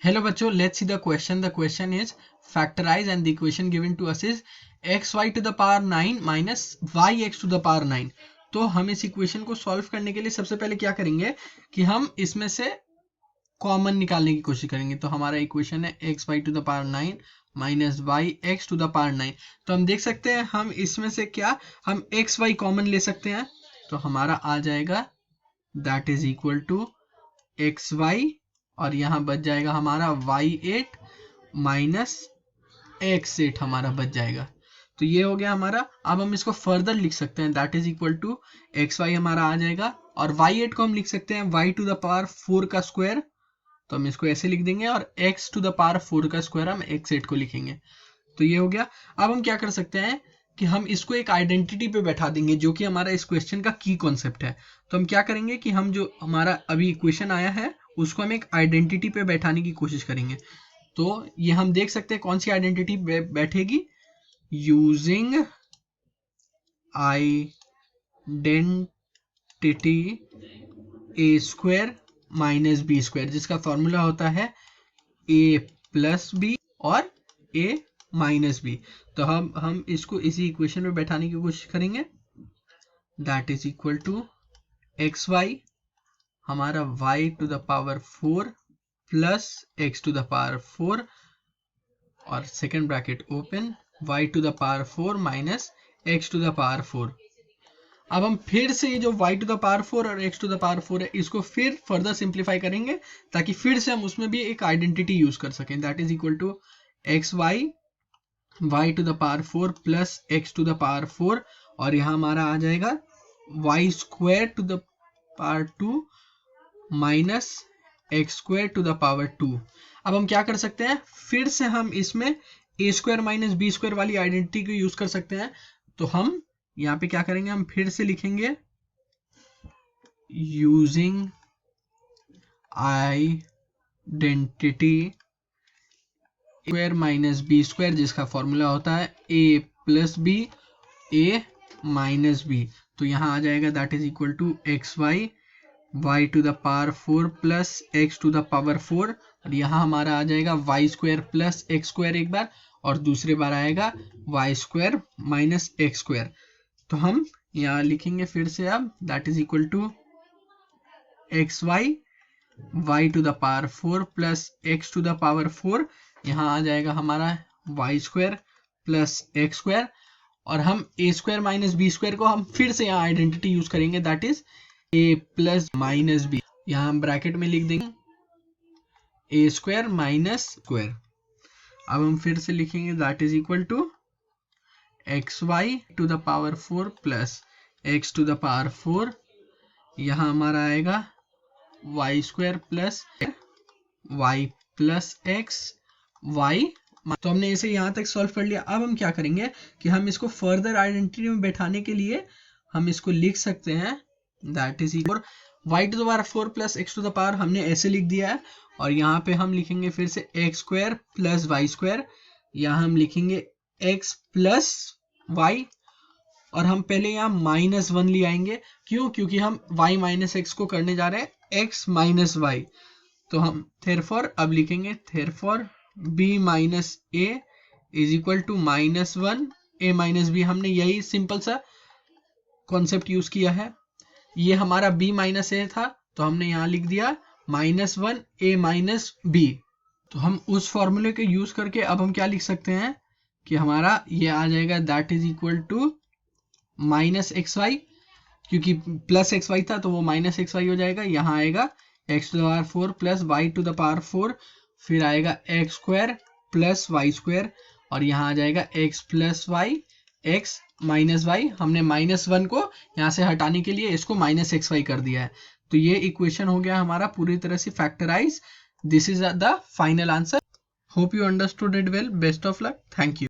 Hello बच्चों, let's see the question. The question is factorize and the equation given to us is xy to the power 9 minus yx to the power 9. तो हम इस equation को solve करने के लिए सबसे पहले क्या करेंगे कि हम इसमें से कॉमन निकालने की कोशिश करेंगे. तो हमारा इक्वेशन है xy to the power 9 minus yx to the power 9. तो हम देख सकते हैं हम इसमें से क्या हम xy कॉमन ले सकते हैं. तो हमारा आ जाएगा that is equal to xy और यहाँ बच जाएगा हमारा y8 माइनस x8 हमारा बच जाएगा. तो ये हो गया हमारा. अब हम इसको फर्दर लिख सकते हैं that is equal to xy हमारा आ जाएगा और y8 को हम लिख सकते हैं y टू द पावर 4 का स्क्वायर. तो हम इसको ऐसे लिख देंगे और x टू द पावर 4 का स्क्वायर हम x8 को लिखेंगे. तो ये हो गया. अब हम क्या कर सकते हैं कि हम इसको एक आइडेंटिटी पे बैठा देंगे जो कि हमारा इस क्वेश्चन का की कॉन्सेप्ट है. तो हम क्या करेंगे कि हम जो हमारा अभी इक्वेशन आया है उसको हम एक आइडेंटिटी पे बैठाने की कोशिश करेंगे. तो ये हम देख सकते हैं कौन सी आइडेंटिटी बैठेगी. यूजिंग आइडेंटिटी ए स्क्वायर माइनस बी स्क्वायर, जिसका फॉर्मूला होता है ए प्लस बी और ए माइनस बी. तो हम इसको इसी इक्वेशन में बैठाने की कोशिश करेंगे. That is equal to x y हमारा y to the power 4 plus x to the power 4 और second bracket open y to the power 4 minus x to the power 4. अब हम फिर से ये जो y टू द पावर 4 और x to the power 4 है इसको फिर फर्दर सिंप्लीफाई करेंगे ताकि फिर से हम उसमें भी एक आइडेंटिटी यूज कर सकें. That is equal to x y y to the power 4 plus x to the power 4 और यहाँ हमारा आ जाएगा y square to the power 2 minus x square to the power 2. अब हम क्या कर सकते हैं फिर से हम इसमें ए स्क्वायर माइनस बी स्क्वायर वाली आइडेंटिटी को यूज कर सकते हैं. तो हम यहाँ पे क्या करेंगे हम फिर से लिखेंगे using identity square minus b square जिसका फॉर्मूला होता है a plus b a minus b. तो यहाँ आ जाएगा that is equal to x y y to the power 4 plus x to the power 4 और यहाँ हमारा आ जाएगा y square plus x square एक बार और दूसरे बार आएगा y square minus x square. तो हम यहाँ लिखेंगे फिर से अब that is equal to x y y to the power 4 plus x to the power 4 यहाँ आ जाएगा हमारा y square plus x square और हम a square minus b square को हम फिर से यहाँ आइडेंटिटी यूज करेंगे that is a plus minus b. यहाँ हम ब्रैकेट में लिख देंगे ए स्क्वायर माइनस स्क्वायर. अब हम फिर से लिखेंगे that is equal to x y to the power 4 plus x to the power 4 यहाँ हमारा आएगा y square plus y plus x y. तो हमने इसे यहाँ तक सॉल्व कर लिया. अब हम क्या करेंगे कि हम इसको फर्दर आइडेंटिटी में बैठाने के लिए हम इसको लिख सकते हैं that is equal y to the power 4 plus x to the power हमने ऐसे लिख दिया है और यहाँ पे हम लिखेंगे फिर से x square plus y square. यहाँ हम लिखेंगे x प्लस वाई और हम पहले यहाँ माइनस 1 ले आएंगे. क्यों? क्योंकि हम y माइनस एक्स को करने जा रहे हैं x माइनस वाई. तो हम थेरफॉर अब लिखेंगे therefore b minus a is equal to minus 1 a minus b. हमने यही सिंपल सा कॉन्सेप्ट यूज किया है. ये हमारा b माइनस ए था तो हमने यहाँ लिख दिया माइनस 1 a माइनस बी. तो हम उस फॉर्मूले के यूज करके अब हम क्या लिख सकते हैं कि हमारा ये आ जाएगा that is equal to minus x y. क्योंकि प्लस एक्स वाई था तो वो माइनस एक्स वाई हो जाएगा. यहाँ आएगा x to the power 4 plus y to the power 4 फिर आएगा x square plus y square और यहाँ आ जाएगा x plus y x minus y. हमने माइनस 1 को यहाँ से हटाने के लिए इसको माइनस एक्स वाई कर दिया है. तो ये इक्वेशन हो गया हमारा पूरी तरह से factorise. This is the final answer. Hope you understood it well. Best of luck. Thank you.